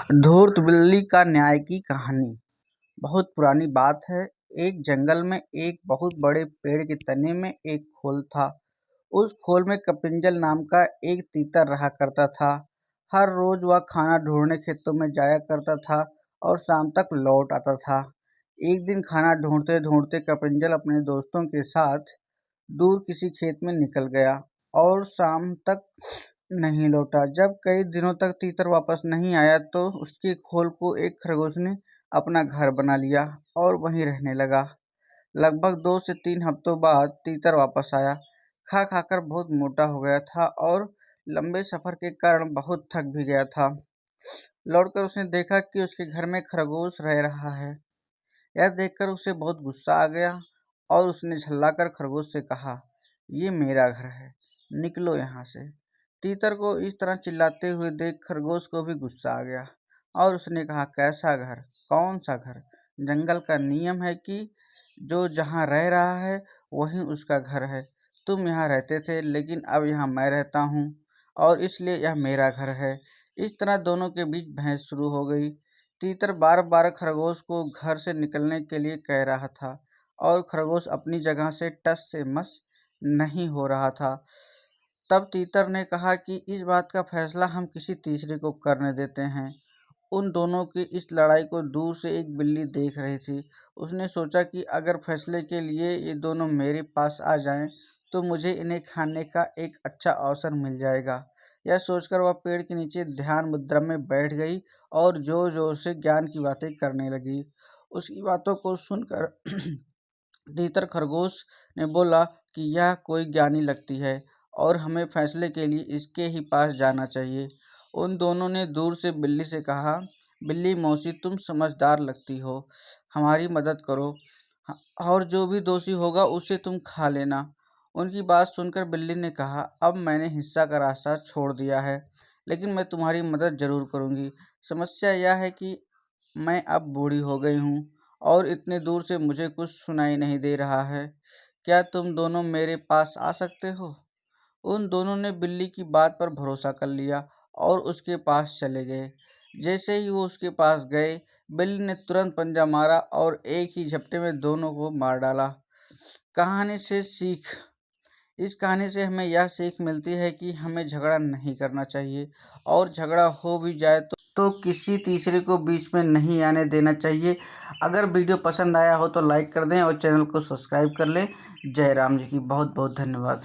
धूर्त बिल्ली का न्याय की कहानी। बहुत पुरानी बात है। एक जंगल में एक बहुत बड़े पेड़ के तने में एक खोल था। उस खोल में कपिंजल नाम का एक तीतर रहा करता था। हर रोज वह खाना ढूंढने खेतों में जाया करता था और शाम तक लौट आता था। एक दिन खाना ढूंढते ढूंढते कपिंजल अपने दोस्तों के साथ दूर किसी खेत में निकल गया और शाम तक नहीं लौटा। जब कई दिनों तक तीतर वापस नहीं आया तो उसके खोल को एक खरगोश ने अपना घर बना लिया और वहीं रहने लगा। लगभग 2 से 3 हफ्तों बाद तीतर वापस आया। खा खाकर बहुत मोटा हो गया था और लंबे सफर के कारण बहुत थक भी गया था। लौटकर उसने देखा कि उसके घर में खरगोश रह रहा है। यह देखकर उसे बहुत गुस्सा आ गया और उसने झल्लाकर खरगोश से कहा, ये मेरा घर है, निकलो यहाँ से। तीतर को इस तरह चिल्लाते हुए देख खरगोश को भी गुस्सा आ गया और उसने कहा, कैसा घर, कौन सा घर? जंगल का नियम है कि जो जहाँ रह रहा है वहीं उसका घर है। तुम यहाँ रहते थे लेकिन अब यहाँ मैं रहता हूँ और इसलिए यह मेरा घर है। इस तरह दोनों के बीच बहस शुरू हो गई। तीतर बार बार खरगोश को घर से निकलने के लिए कह रहा था और खरगोश अपनी जगह से टस से मस नहीं हो रहा था। तब तीतर ने कहा कि इस बात का फैसला हम किसी तीसरे को करने देते हैं। उन दोनों की इस लड़ाई को दूर से एक बिल्ली देख रही थी। उसने सोचा कि अगर फैसले के लिए ये दोनों मेरे पास आ जाएं, तो मुझे इन्हें खाने का एक अच्छा अवसर मिल जाएगा। यह सोचकर वह पेड़ के नीचे ध्यान मुद्रा में बैठ गई और जोर जोर से ज्ञान की बातें करने लगी। उसकी बातों को सुनकर तीतर खरगोश ने बोला कि यह कोई ज्ञानी लगती है और हमें फैसले के लिए इसके ही पास जाना चाहिए। उन दोनों ने दूर से बिल्ली से कहा, बिल्ली मौसी, तुम समझदार लगती हो, हमारी मदद करो और जो भी दोषी होगा उसे तुम खा लेना। उनकी बात सुनकर बिल्ली ने कहा, अब मैंने हिंसा का रास्ता छोड़ दिया है, लेकिन मैं तुम्हारी मदद जरूर करूंगी। समस्या यह है कि मैं अब बूढ़ी हो गई हूँ और इतने दूर से मुझे कुछ सुनाई नहीं दे रहा है। क्या तुम दोनों मेरे पास आ सकते हो? उन दोनों ने बिल्ली की बात पर भरोसा कर लिया और उसके पास चले गए। जैसे ही वो उसके पास गए, बिल्ली ने तुरंत पंजा मारा और एक ही झपटे में दोनों को मार डाला। कहानी से सीख। इस कहानी से हमें यह सीख मिलती है कि हमें झगड़ा नहीं करना चाहिए और झगड़ा हो भी जाए तो किसी तीसरे को बीच में नहीं आने देना चाहिए। अगर वीडियो पसंद आया हो तो लाइक कर दें और चैनल को सब्सक्राइब कर लें। जय राम जी की बहुत बहुत धन्यवाद।